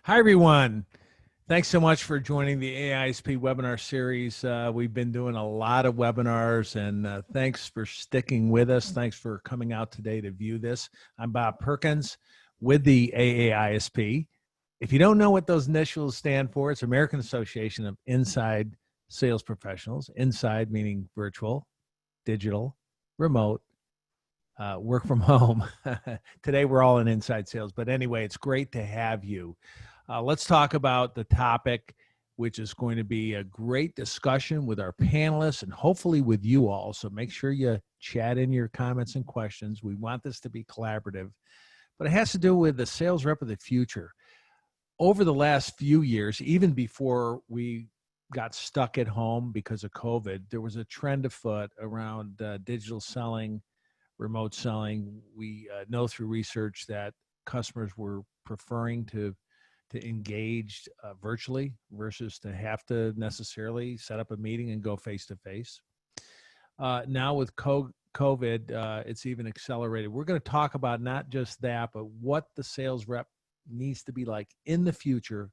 Hi, everyone. Thanks so much for joining the AA-ISP webinar series. We've been doing a lot of webinars, and thanks for sticking with us. Thanks for coming out today to view this. I'm Bob Perkins with the AA-ISP. If you don't know what those initials stand for, it's American Association of Inside Sales Professionals. Inside meaning virtual, digital, remote, work from home. Today we're all in inside sales, but anyway, it's great to have you. Let's talk about the topic, which is going to be a great discussion with our panelists and hopefully with you all. So make sure you chat in your comments and questions. We want this to be collaborative, but it has to do with the sales rep of the future. Over the last few years, even before we got stuck at home because of COVID, there was a trend afoot around digital selling, remote selling. We know through research that customers were preferring to engage virtually versus to have to necessarily set up a meeting and go face-to-face. Now with COVID, it's even accelerated. We're going to talk about not just that, but what the sales rep needs to be like in the future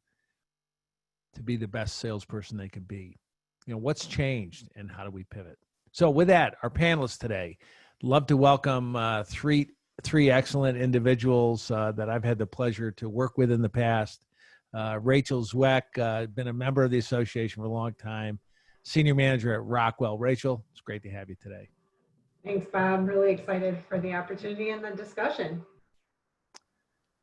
to be the best salesperson they can be. You know, what's changed and how do we pivot? So with that, our panelists today, love to welcome three excellent individuals that I've had the pleasure to work with in the past. Rachel Zweuck, been a member of the association for a long time, senior manager at Rockwell. Rachel, it's great to have you today. Thanks, Bob. Really excited for the opportunity and the discussion.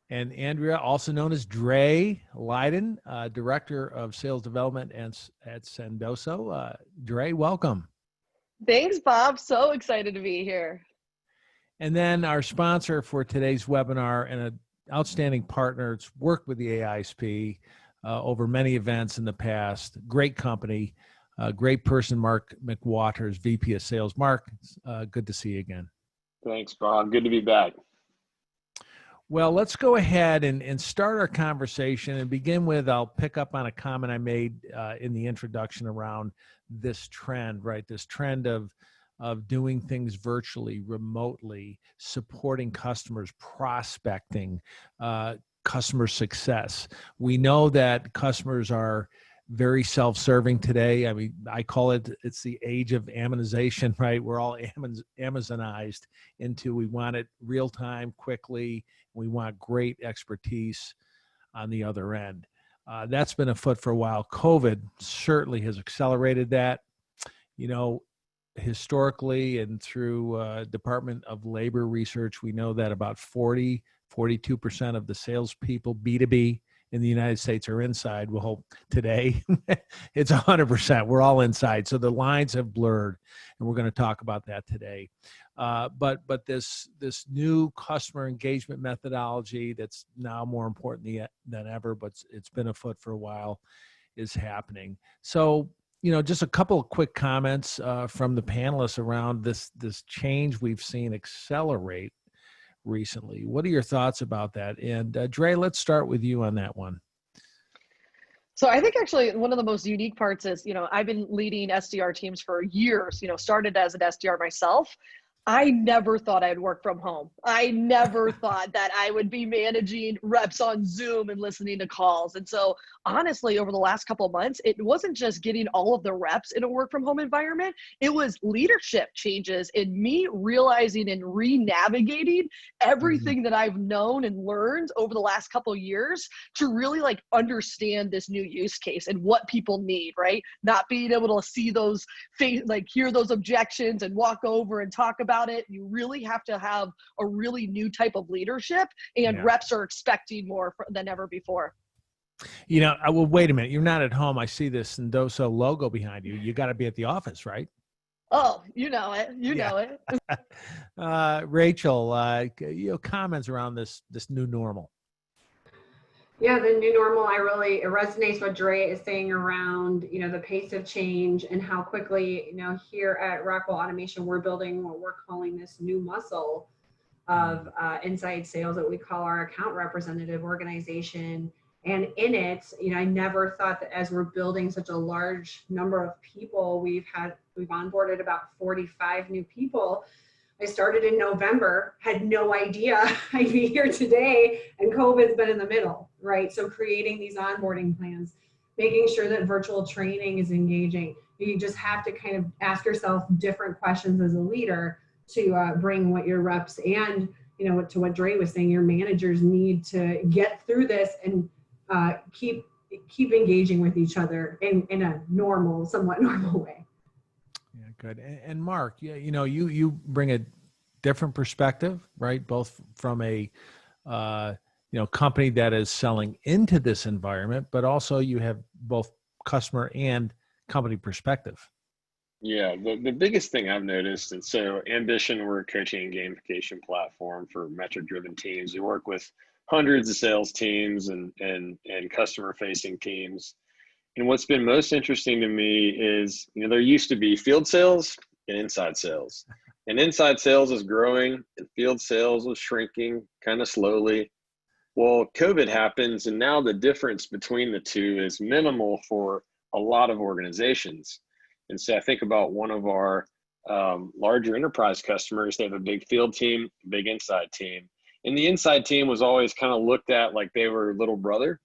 And Andrea, also known as Dre Lydon, Director of Sales Development at Sendoso. Dre, welcome. Thanks, Bob. So excited to be here. And then our sponsor for today's webinar and an outstanding partner. It's worked with the AA-ISP over many events in the past. Great company, great person, Mark McWatters, VP of Sales. Mark, good to see you again. Thanks, Bob. Good to be back. Well, let's go ahead and start our conversation and begin with, I'll pick up on a comment I made in the introduction around this trend, right? This trend of doing things virtually, remotely, supporting customers, prospecting, customer success. We know that customers are very self-serving today. I mean, I call it's the age of Amazonization, right? We're all Amazonized into, we want it real time, quickly. We want great expertise on the other end. That's been afoot for a while. COVID certainly has accelerated that. You know, historically and through Department of Labor research, we know that about 42% of the salespeople, B2B, in the United States are inside. Well, today it's 100%. We're all inside. So the lines have blurred, and we're going to talk about that today. But this new customer engagement methodology that's now more important than ever, but it's been afoot for a while, is happening. So, you know, just a couple of quick comments from the panelists around this change we've seen accelerate recently. What are your thoughts about that? And Dre, let's start with you on that one. So I think actually one of the most unique parts is, you know, I've been leading SDR teams for years, you know, started as an SDR myself. I never thought I'd work from home. I never thought that I would be managing reps on Zoom and listening to calls. And so honestly, over the last couple of months, it wasn't just getting all of the reps in a work from home environment. It was leadership changes and me realizing and re-navigating everything that I've known and learned over the last couple of years to really like understand this new use case and what people need, right? Not being able to see those, like hear those objections and walk over and talk about it. You really have to have a really new type of leadership, and reps are expecting more than ever before. You know, well, wait a minute. You're not at home. I see this Sendoso logo behind you. You got to be at the office, right? Oh, you know it. You know it. Rachel, you know, comments around this new normal. Yeah, the new normal, it resonates what Dre is saying around, you know, the pace of change and how quickly, you know, here at Rockwell Automation, we're building what we're calling this new muscle of inside sales that we call our account representative organization. And in it, you know, I never thought that as we're building such a large number of people, we've onboarded about 45 new people. I started in November, had no idea I'd be here today, and COVID's been in the middle, right? So creating these onboarding plans, making sure that virtual training is engaging. You just have to kind of ask yourself different questions as a leader to bring what your reps and, you know, to what Dre was saying, your managers need to get through this and keep engaging with each other in a normal, somewhat normal way. Yeah, good. And Mark, yeah, you know, you bring a different perspective, right? Both from a company that is selling into this environment, but also you have both customer and company perspective. Yeah, the biggest thing I've noticed, and so Ambition, we're a coaching and gamification platform for metric-driven teams. We work with hundreds of sales teams and customer-facing teams. And what's been most interesting to me is, you know, there used to be field sales and inside sales. And inside sales is growing and field sales was shrinking kind of slowly. Well, COVID happens, and now the difference between the two is minimal for a lot of organizations. And so I think about one of our larger enterprise customers. They have a big field team, big inside team. And the inside team was always kind of looked at like they were little brother,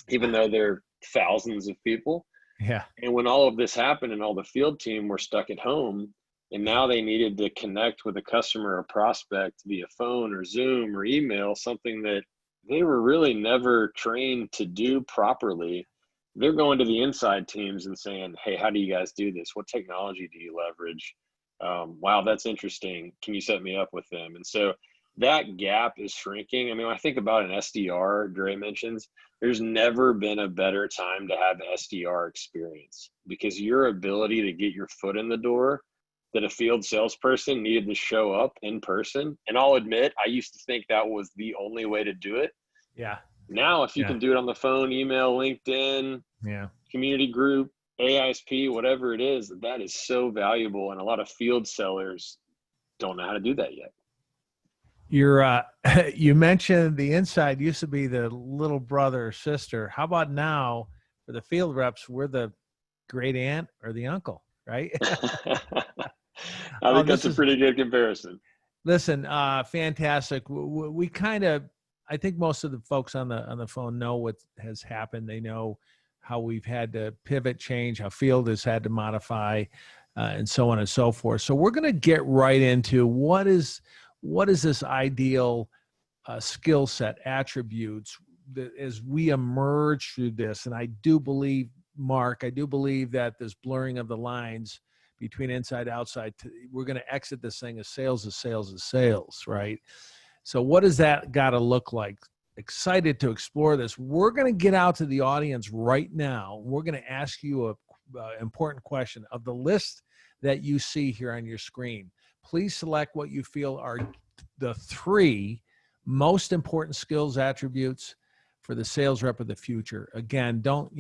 even though they're thousands of people. Yeah. And when all of this happened and all the field team were stuck at home, and now they needed to connect with a customer or prospect via phone or Zoom or email, something that they were really never trained to do properly, they're going to the inside teams and saying, hey, how do you guys do this? What technology do you leverage? Wow, that's interesting. Can you set me up with them? And so that gap is shrinking. I mean, when I think about an SDR, Dre mentions, there's never been a better time to have SDR experience, because your ability to get your foot in the door that a field salesperson needed to show up in person. And I'll admit, I used to think that was the only way to do it. Yeah. Now, if you can do it on the phone, email, LinkedIn, community group, AA-ISP, whatever it is, that is so valuable. And a lot of field sellers don't know how to do that yet. You mentioned the inside used to be the little brother or sister. How about now for the field reps, we're the great aunt or the uncle, right? I think that's a pretty good comparison. Listen, fantastic. We kind of, I think most of the folks on the phone know what has happened. They know how we've had to pivot, change, how field has had to modify, and so on and so forth. So we're going to get right into what is this ideal skill set, attributes that as we emerge through this. And I do believe, Mark, that this blurring of the lines between inside, outside, we're going to exit this thing as sales is sales is sales, right? So what does that got to look like? Excited to explore this. We're going to get out to the audience right now. We're going to ask you a important question. Of the list that you see here on your screen, please select what you feel are the 3 most important skills attributes for the sales rep of the future. Again, don't,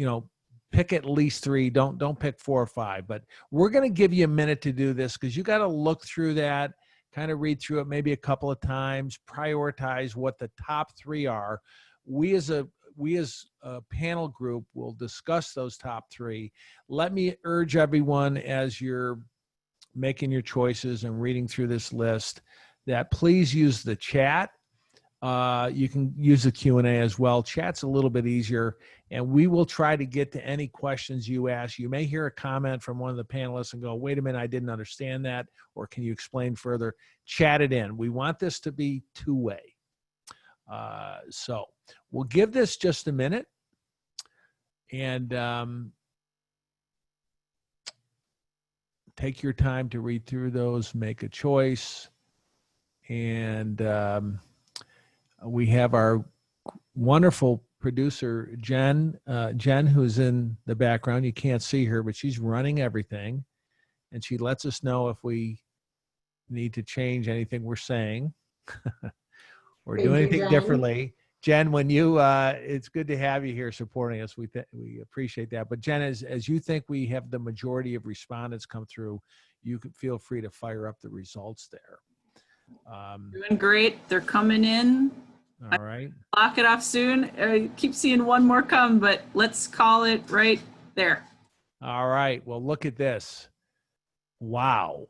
pick at least 3. Don't pick 4 or 5, but we're going to give you a minute to do this, because you got to look through that, kind of read through it maybe a couple of times, prioritize what the top 3 are. We as a panel group will discuss those top 3. Let me urge everyone, as you're making your choices and reading through this list, that please use the chat. You can use the Q&A as well. Chat's a little bit easier, and we will try to get to any questions you ask. You may hear a comment from one of the panelists and go, wait a minute, I didn't understand that, or can you explain further? Chat it in. We want this to be two-way. So we'll give this just a minute, and take your time to read through those, make a choice, and we have our wonderful producer, Jen, who's in the background. You can't see her, but she's running everything, and she lets us know if we need to change anything we're saying or do anything differently. Jen, when you, it's good to have you here supporting us. We appreciate that. But Jen, as you think we have the majority of respondents come through, you can feel free to fire up the results there. Doing great. They're coming in. All right. Lock it off soon. I keep seeing one more come, but let's call it right there. All right. Well, look at this. Wow.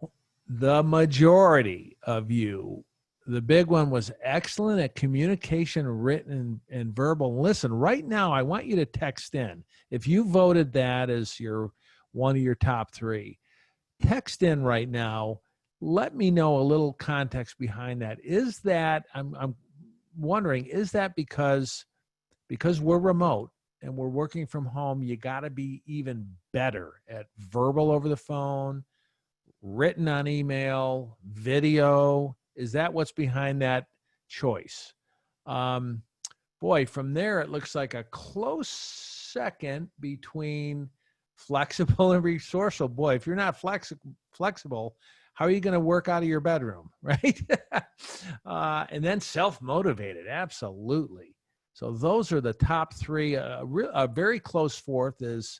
the majority of you, the big one was excellent at communication, written and verbal. Listen, right now, I want you to text in. If you voted that as one of your top three, text in right now. Let me know a little context behind that. Is that, I'm wondering, is that because we're remote and we're working from home, you got to be even better at verbal over the phone, written on email, video? Is that what's behind that choice? Boy, from there, it looks like a close second between flexible and resourceful. Boy, if you're not flexible, how are you going to work out of your bedroom, right? And then self-motivated, absolutely. So those are the top three. A very close fourth is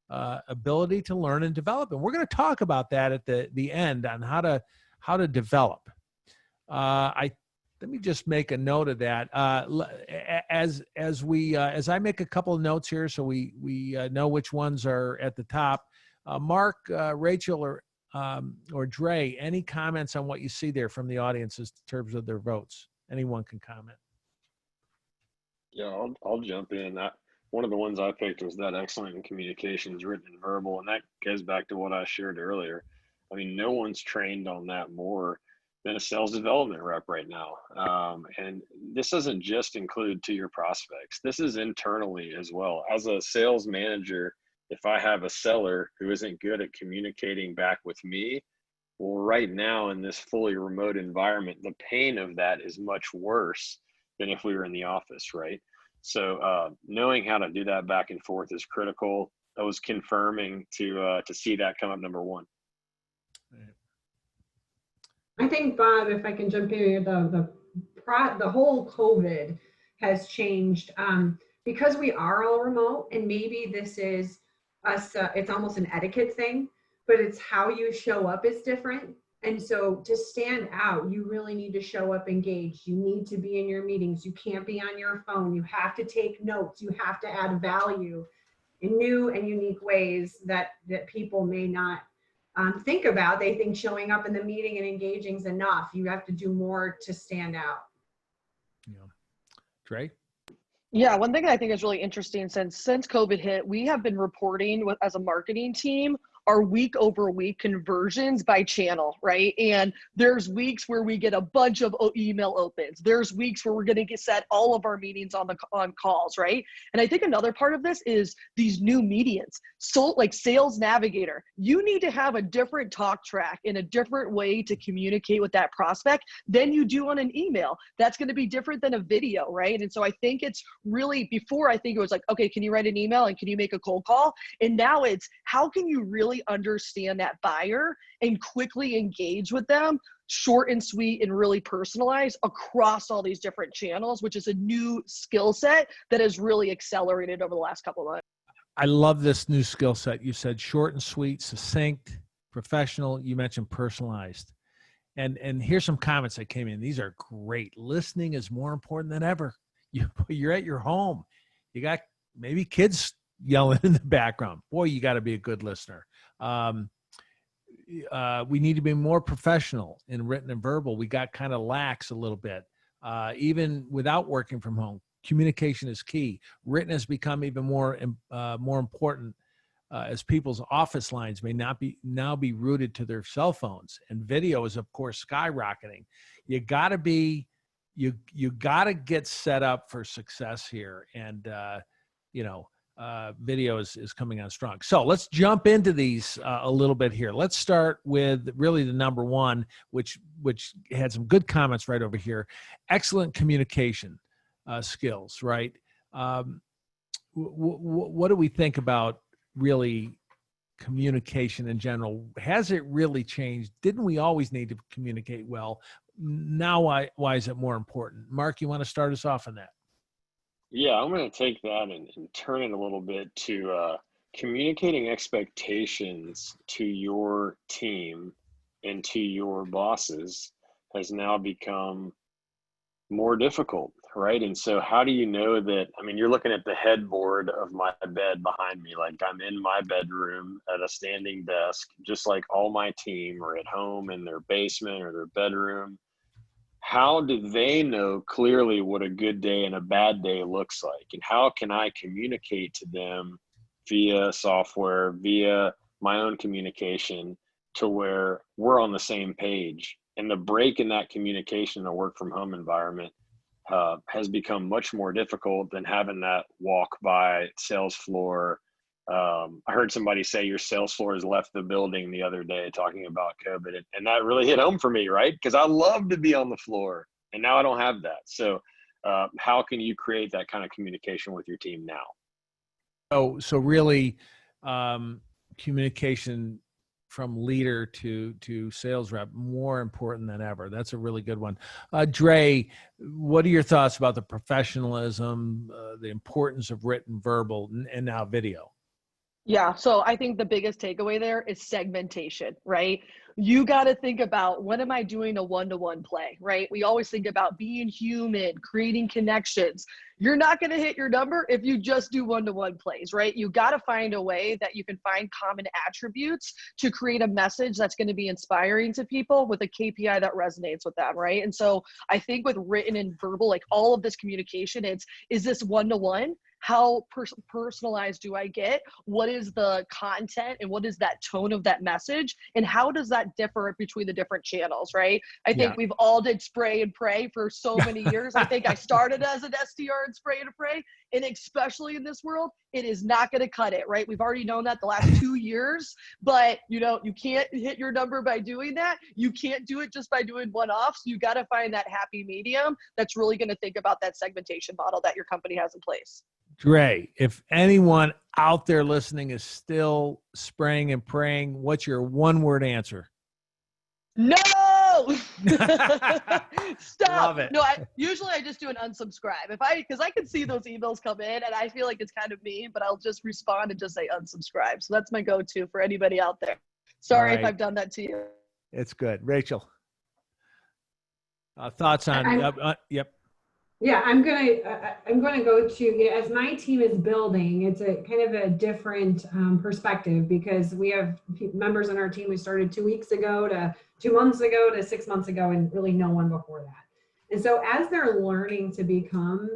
ability to learn and develop, and we're going to talk about that at the end on how to develop. Let me just make a note of that. As I make a couple of notes here, so we know which ones are at the top. Mark, Rachel, or Dre, any comments on what you see there from the audience in terms of their votes? Anyone can comment. Yeah, I'll jump in. One of the ones I picked was that excellent in communications, written and verbal, and that goes back to what I shared earlier. I mean, no one's trained on that more than a sales development rep right now. And this doesn't just include to your prospects. This is internally as well. As a sales manager, if I have a seller who isn't good at communicating back with me, well, right now in this fully remote environment, the pain of that is much worse than if we were in the office, right? So knowing how to do that back and forth is critical. I was confirming to see that come up number one. I think, Bob, if I can jump in here, the whole COVID has changed because we are all remote, and maybe this is us. It's almost an etiquette thing, but it's how you show up is different. And so to stand out, you really need to show up engaged. You need to be in your meetings. You can't be on your phone. You have to take notes. You have to add value in new and unique ways that people may not think about. They think showing up in the meeting and engaging is enough. You have to do more to stand out. Yeah. Dre? Yeah, one thing I think is really interesting since COVID hit, we have been reporting as a marketing team our week over week conversions by channel, right? And there's weeks where we get a bunch of email opens. There's weeks where we're going to set all of our meetings on calls, right? And I think another part of this is these new medians. So like Sales Navigator, you need to have a different talk track and a different way to communicate with that prospect than you do on an email. That's going to be different than a video, right? And so I think it's really, before I think it was like, okay, can you write an email and can you make a cold call? And now it's, how can you really understand that buyer and quickly engage with them, short and sweet and really personalized across all these different channels, which is a new skill set that has really accelerated over the last couple of months. I love this new skill set. You said short and sweet, succinct, professional. You mentioned personalized. And here's some comments that came in. These are great. Listening is more important than ever. You're at your home. You got maybe kids yelling in the background. Boy, you got to be a good listener. We need to be more professional in written and verbal. We got kind of lax a little bit. Even without working from home, communication is key. Written has become even more important as people's office lines may now be rooted to their cell phones, and video is of course skyrocketing. You got to get set up for success here, and video is coming on strong. So let's jump into these a little bit here. Let's start with really the number one, which had some good comments right over here. Excellent communication skills, right? What do we think about really communication in general? Has it really changed? Didn't we always need to communicate well? Now, why is it more important? Mark, you want to start us off on that? Yeah, I'm going to take that and turn it a little bit to communicating expectations to your team and to your bosses has now become more difficult, right? And so how do you know that? I mean, you're looking at the headboard of my bed behind me, like I'm in my bedroom at a standing desk, just like all my team are at home in their basement or their bedroom. How do they know clearly what a good day and a bad day looks like? And how can I communicate to them via software, via my own communication, to where we're on the same page? And the break in that communication in a work from home environment has become much more difficult than having that walk by sales floor. I heard somebody say your sales floor has left the building the other day talking about COVID. And that really hit home for me, right? Because I love to be on the floor and now I don't have that. So how can you create that kind of communication with your team now? So really, communication from leader to sales rep, more important than ever. That's a really good one. Dre, what are your thoughts about the professionalism, the importance of written, verbal, and now video? Yeah. So I think the biggest takeaway there is segmentation, right? You got to think about, when am I doing a one-to-one play, right? We always think about being human, creating connections. You're not going to hit your number if you just do one-to-one plays, right? You got to find a way that you can find common attributes to create a message that's going to be inspiring to people with a KPI that resonates with them, right? And so I think with written and verbal, like all of this communication, is this one-to-one? How personalized do I get? What is the content and what is that tone of that message? And how does that differ between the different channels, right? I think we've all did spray and pray for so many years. I think I started as an SDR and spray and pray. And especially in this world, it is not going to cut it, right? We've already known that the last 2 years, but you can't hit your number by doing that. You can't do it just by doing one-offs. You got to find that happy medium that's really going to think about that segmentation model that your company has in place. Dre, if anyone out there listening is still spraying and praying, what's your one-word answer? No! Stop. Love it. No, usually I just do an unsubscribe. Because I can see those emails come in and I feel like it's kind of mean, but I'll just respond and just say unsubscribe. So that's my go-to for anybody out there. Sorry if I've done that to you. It's good. Rachel, thoughts on, yep. Yeah, I'm gonna go to, as my team is building, it's a kind of a different perspective, because we have members on our team who started 2 weeks ago to 2 months ago to 6 months ago, and really no one before that. And so as they're learning to become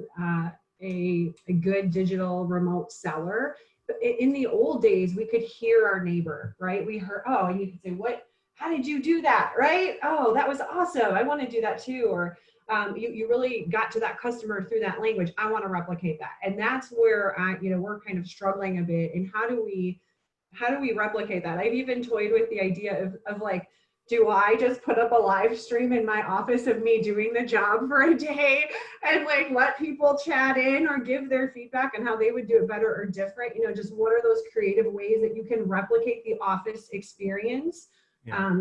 a good digital remote seller, in the old days, we could hear our neighbor, right? We heard, oh, and you could say, how did you do that, right? Oh, that was awesome. I want to do that too. Or you really got to that customer through that language. I want to replicate that. And that's where we're kind of struggling a bit. And how do we replicate that? I've even toyed with the idea of like, do I just put up a live stream in my office of me doing the job for a day and like let people chat in or give their feedback on how they would do it better or different? Just what are those creative ways that you can replicate the office experience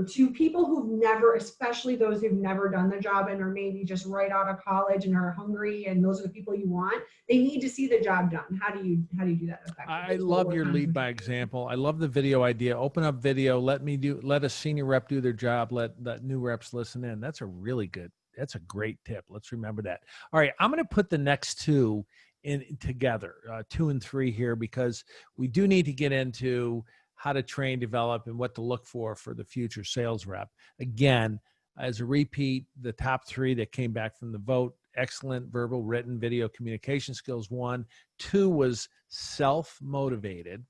to people who've never, especially those who've never done the job and are maybe just right out of college and are hungry, and those are the people you want. They need to see the job done. How do you do that effectively? I love your lead by example. I love the video idea. Open up video. Let a senior rep do their job. Let new reps listen in. That's a great tip. Let's remember that. All right, I'm going to put the next two in together, 2 and 3 here, because we do need to get into how to train, develop, and what to look for the future sales rep. Again, as a repeat, the top 3 that came back from the vote: excellent verbal, written, video communication skills, 1. 2 was self-motivated.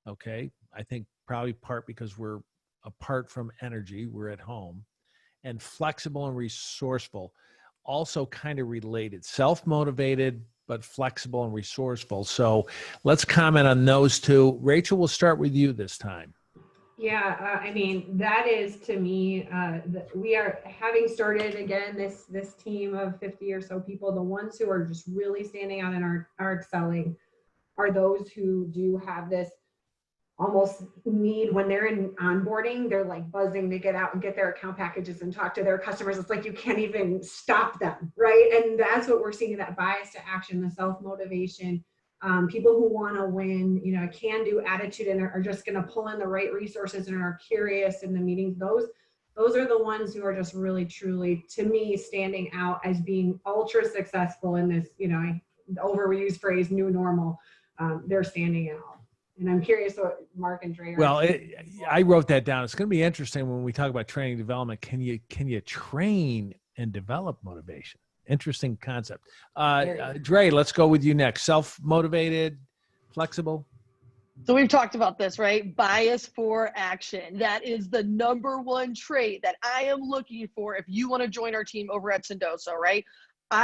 Okay. I think probably part because we're apart from energy, we're at home. And flexible and resourceful, also kind of related. Self-motivated, but flexible and resourceful. So let's comment on those 2. Rachel, we'll start with you this time. Yeah, that is, to me, we are having started again this team of 50 or so people. The ones who are just really standing out and are excelling are those who do have this almost need, when they're in onboarding, they're like buzzing to get out and get their account packages and talk to their customers. It's like you can't even stop them, right? And that's what we're seeing, that bias to action, the self-motivation, people who want to win, a can-do attitude, and are just going to pull in the right resources and are curious in the meetings. those are the ones who are just really, truly, to me, standing out as being ultra successful in this, overused phrase, new normal. They're standing out. And I'm curious what Mark and Dre are. Well, I wrote that down. It's going to be interesting when we talk about training development. Can you train and develop motivation? Interesting concept. Dre, let's go with you next. Self-motivated, flexible. So we've talked about this, right? Bias for action. That is the number one trait that I am looking for if you want to join our team over at Sendoso, right?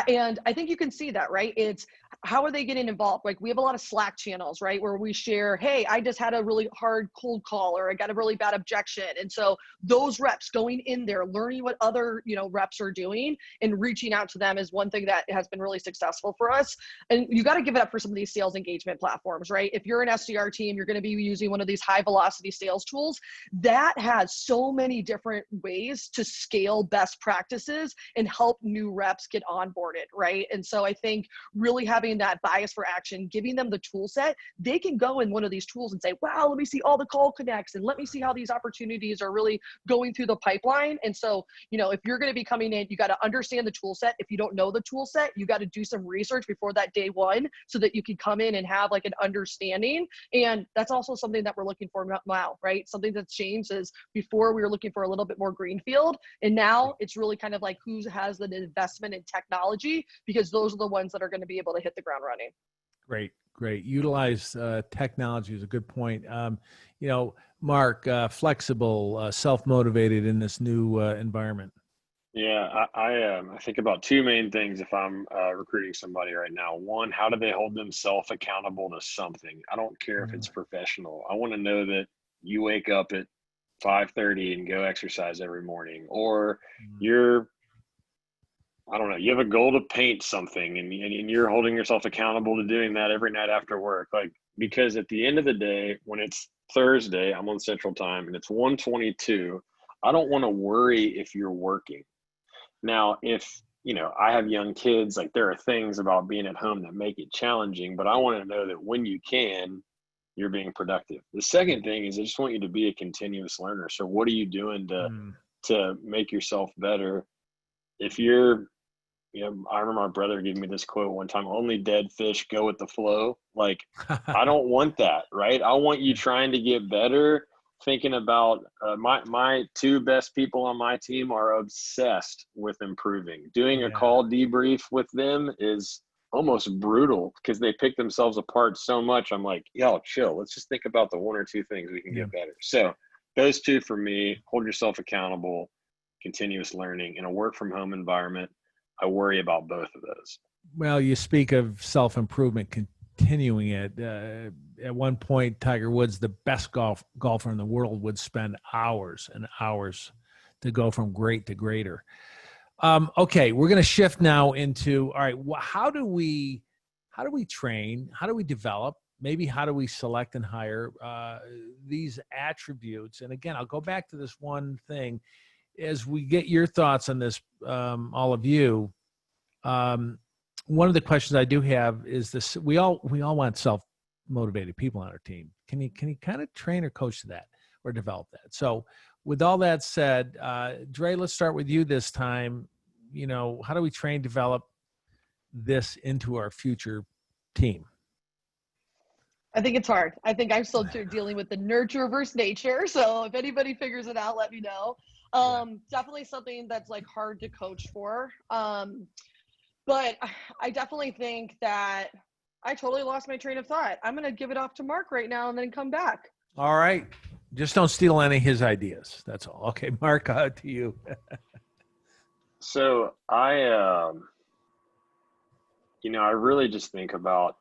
And I think you can see that, right? It's how are they getting involved? Like we have a lot of Slack channels, right? Where we share, hey, I just had a really hard cold call or I got a really bad objection. And so those reps going in there, learning what other, reps are doing and reaching out to them is one thing that has been really successful for us. And you got to give it up for some of these sales engagement platforms, right? If you're an SDR team, you're going to be using one of these high velocity sales tools that has so many different ways to scale best practices and help new reps get onboarded, right? And so I think really having that bias for action, giving them the tool set, they can go in one of these tools and say, wow, let me see all the call connects and let me see how these opportunities are really going through the pipeline. And so, if you're going to be coming in, you got to understand the tool set. If you don't know the tool set, you got to do some research before that day one so that you can come in and have like an understanding. And that's also something that we're looking for now, right? Something that's changed is before we were looking for a little bit more greenfield. And now it's really kind of like who has the investment in technology, because those are the ones that are going to be able to hit the ground running. Great. Utilize technology is a good point. Mark, flexible, self-motivated in this new environment. Yeah, I think about two main things if I'm recruiting somebody right now. One, how do they hold themselves accountable to something? I don't care if it's professional. I want to know that you wake up at 5:30 and go exercise every morning, or you have a goal to paint something and you're holding yourself accountable to doing that every night after work. Because at the end of the day, when it's Thursday, I'm on Central Time and it's 1:22, I don't want to worry if you're working. Now, if, I have young kids, like there are things about being at home that make it challenging, but I want to know that when you can, you're being productive. The second thing is I just want you to be a continuous learner. So what are you doing to make yourself better? If you're, I remember my brother gave me this quote one time, only dead fish go with the flow. Like, I don't want that, right? I want you trying to get better, thinking about my two best people on my team are obsessed with improving. Doing a call debrief with them is almost brutal because they pick themselves apart so much. I'm like, yo, chill. Let's just think about the one or two things we can get better. So those two for me, hold yourself accountable, continuous learning. In a work from home environment, I worry about both of those. Well, you speak of self-improvement, continuing it. At one point, Tiger Woods, the best golfer in the world, would spend hours and hours to go from great to greater. Okay, we're going to shift now into, all right, how do we train? How do we develop? Maybe how do we select and hire these attributes? And again, I'll go back to this one thing. As we get your thoughts on this, all of you, one of the questions I do have is this: we all want self-motivated people on our team. Can you kind of train or coach that or develop that? So, with all that said, Dre, let's start with you this time. How do we train, develop this into our future team? I think it's hard. I think I'm still dealing with the nurture versus nature. So if anybody figures it out, let me know. Definitely something that's like hard to coach for. But I definitely think that I totally lost my train of thought. I'm going to give it off to Mark right now and then come back. All right. Just don't steal any of his ideas. That's all. Okay, Mark, to you. So I really just think about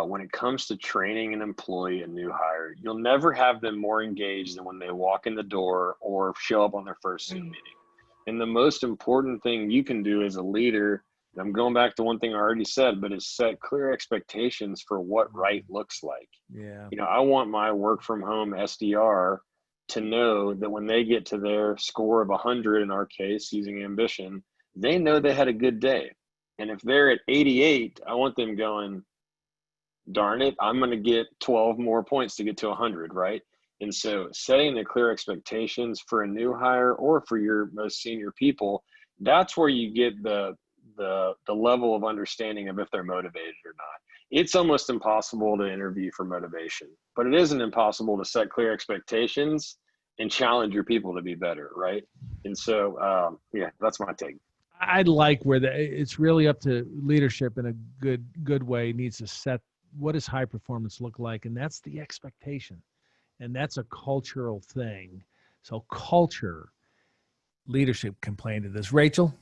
when it comes to training an employee, a new hire, you'll never have them more engaged than when they walk in the door or show up on their first Zoom meeting. And the most important thing you can do as a leader, and I'm going back to one thing I already said, but is set clear expectations for what right looks like. Yeah. I want my work from home SDR to know that when they get to their score of 100, in our case, using ambition, they know they had a good day. And if they're at 88, I want them going, darn it, I'm going to get 12 more points to get to 100, right? And so setting the clear expectations for a new hire or for your most senior people, that's where you get the level of understanding of if they're motivated or not. It's almost impossible to interview for motivation, but it isn't impossible to set clear expectations and challenge your people to be better, right? And so, yeah, that's my take. I like where it's really up to leadership in a good way needs to set what does high performance look like, and that's the expectation, and that's a cultural thing. So culture, leadership can play into this. Rachel?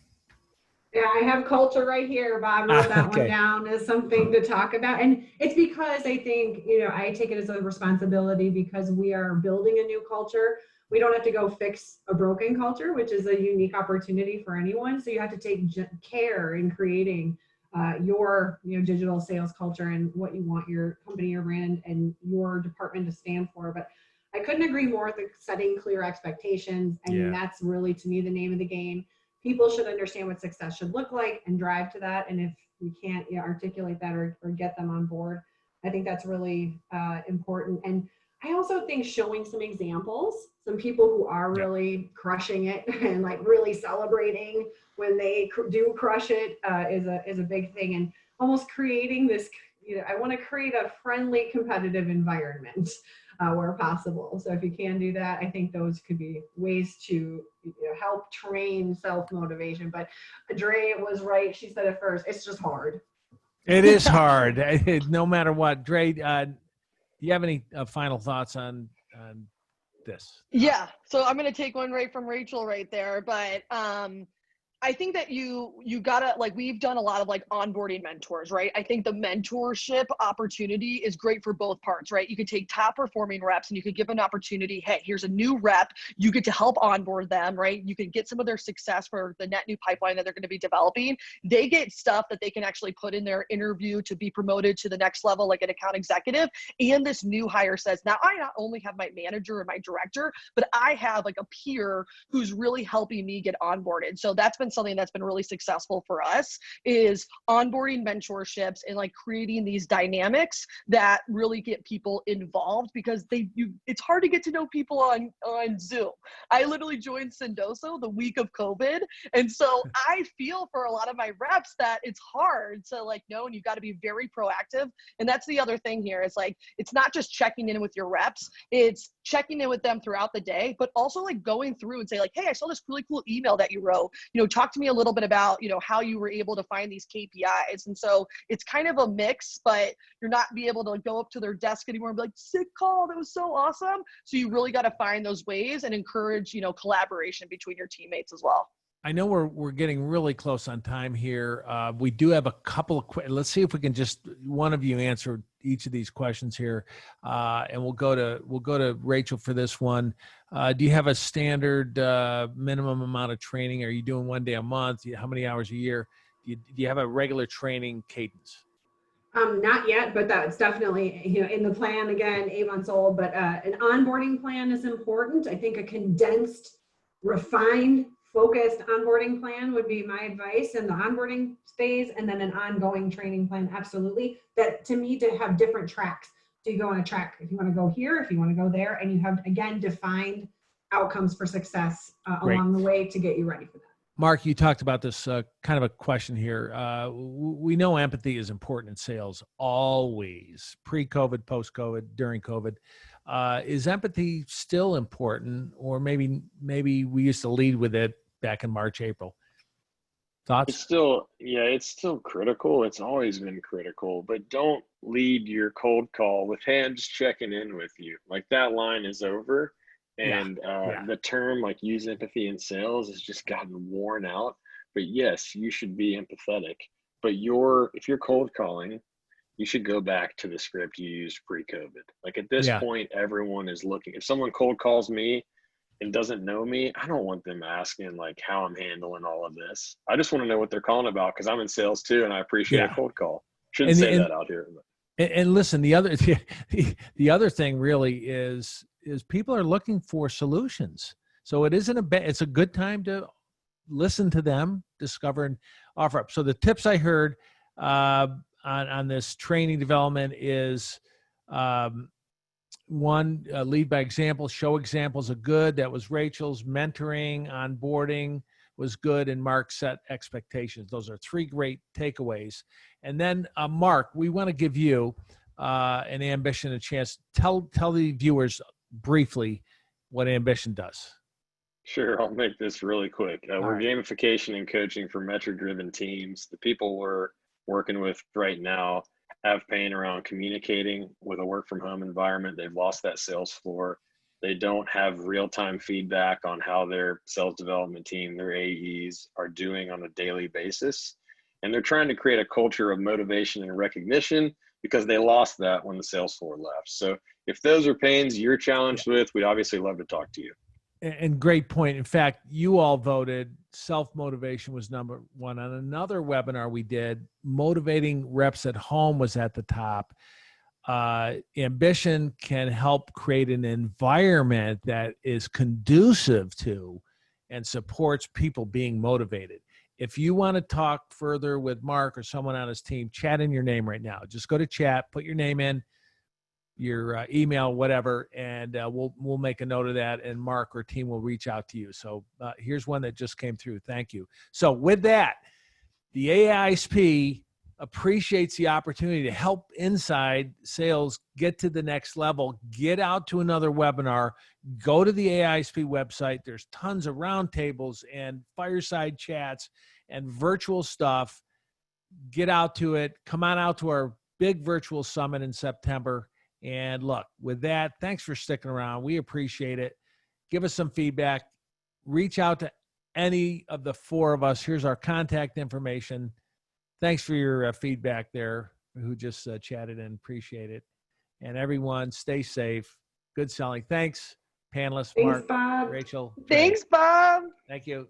Yeah, I have culture right here. Bob wrote that one down as something to talk about. And it's because I think, I take it as a responsibility because we are building a new culture. We don't have to go fix a broken culture, which is a unique opportunity for anyone. So you have to take care in creating your digital sales culture and what you want your company, your brand, and your department to stand for. But I couldn't agree more with setting clear expectations. I mean, that's really, to me, the name of the game. People should understand what success should look like and drive to that. And if we can't articulate that or get them on board, I think that's really important. And I also think showing some examples, some people who are really crushing it and like really celebrating when they do crush it is a big thing. And almost creating this, I want to create a friendly, competitive environment where possible. So if you can do that, I think those could be ways to help train self-motivation. But Andrea was right. She said it first. It's just hard. It is hard, no matter what. Dre, do you have any final thoughts on this? Yeah. So I'm going to take one right from Rachel right there. But I think that you gotta, like, we've done a lot of like onboarding mentors, right? I think the mentorship opportunity is great for both parts, right? You could take top performing reps and you could give an opportunity. Hey, here's a new rep. You get to help onboard them, right? You can get some of their success for the net new pipeline that they're going to be developing. They get stuff that they can actually put in their interview to be promoted to the next level, like an account executive. And this new hire says, now I not only have my manager and my director, but I have like a peer who's really helping me get onboarded. So that's been something that's been really successful for us, is onboarding mentorships and like creating these dynamics that really get people involved, because it's hard to get to know people on Zoom. I literally joined Sendoso the week of COVID. And so I feel for a lot of my reps that it's hard to like know, and you've got to be very proactive. And that's the other thing here. It's like, it's not just checking in with your reps, it's checking in with them throughout the day, but also like going through and say like, hey, I saw this really cool email that you wrote, talk to me a little bit about, how you were able to find these KPIs. And so it's kind of a mix, but you're not be able to go up to their desk anymore and be like, sick call, that was so awesome. So you really got to find those ways and encourage, collaboration between your teammates as well. I know we're getting really close on time here. We do have a couple of let's see if we can just one of you answer each of these questions here, and we'll go to Rachel for this one. Do you have a standard minimum amount of training? Are you doing one day a month? How many hours a year? Do you have a regular training cadence? Not yet, but that's definitely in the plan. Again, 8 months old, but an onboarding plan is important. I think a condensed, refined, focused onboarding plan would be my advice in the onboarding phase, and then an ongoing training plan. Absolutely. That to me, to have different tracks. So you go on a track if you want to go here, if you want to go there, and you have, again, defined outcomes for success along the way to get you ready for that. Mark, you talked about this kind of a question here. We know empathy is important in sales, always, pre-COVID, post-COVID, during COVID. Is empathy still important, or maybe we used to lead with it back in March, April? Thoughts? It's still critical. It's always been critical, but don't lead your cold call with, hey, I'm just checking in with you. Like, that line is over. And the term like use empathy in sales has just gotten worn out. But yes, you should be empathetic. But if you're cold calling, you should go back to the script you used pre-COVID. Like, at this point, everyone is looking. If someone cold calls me and doesn't know me, I don't want them asking like how I'm handling all of this. I just want to know what they're calling about, because I'm in sales too, and I appreciate a cold call. Shouldn't say that out here. And listen, the other thing really is people are looking for solutions. So it's a good time to listen to them, discover, and offer up. So the tips I heard on this training development is one, lead by example, show examples of good. That was Rachel's. Mentoring, onboarding was good, and Mark set expectations. Those are 3 great takeaways. And then Mark, we want to give you and Ambition a chance. Tell the viewers briefly what Ambition does. Sure, I'll make this really quick. We're right. gamification and coaching for metric-driven teams. The people we're working with right now have pain around communicating with a work-from-home environment. They've lost that sales floor. They don't have real-time feedback on how their sales development team, their AEs, are doing on a daily basis. And they're trying to create a culture of motivation and recognition because they lost that when the sales floor left. So if those are pains you're challenged with, we'd obviously love to talk to you. And great point. In fact, you all voted self-motivation was number 1. On another webinar we did, motivating reps at home was at the top. Ambition can help create an environment that is conducive to and supports people being motivated. If you want to talk further with Mark or someone on his team, chat in your name right now. Just go to chat, put your name in, your email, whatever, and we'll make a note of that, and Mark or team will reach out to you. So here's one that just came through. Thank you. So with that, the AA-ISP appreciates the opportunity to help inside sales get to the next level, get out to another webinar, go to the AA-ISP website. There's tons of roundtables and fireside chats and virtual stuff. Get out to it. Come on out to our big virtual summit in September. And look, with that, thanks for sticking around. We appreciate it. Give us some feedback. Reach out to any of the 4 of us. Here's our contact information. Thanks for your feedback there, who just chatted in. Appreciate it. And everyone, stay safe. Good selling. Thanks, panelists, Thanks, Mark, Bob. Rachel. Trey. Thanks, Bob. Thank you.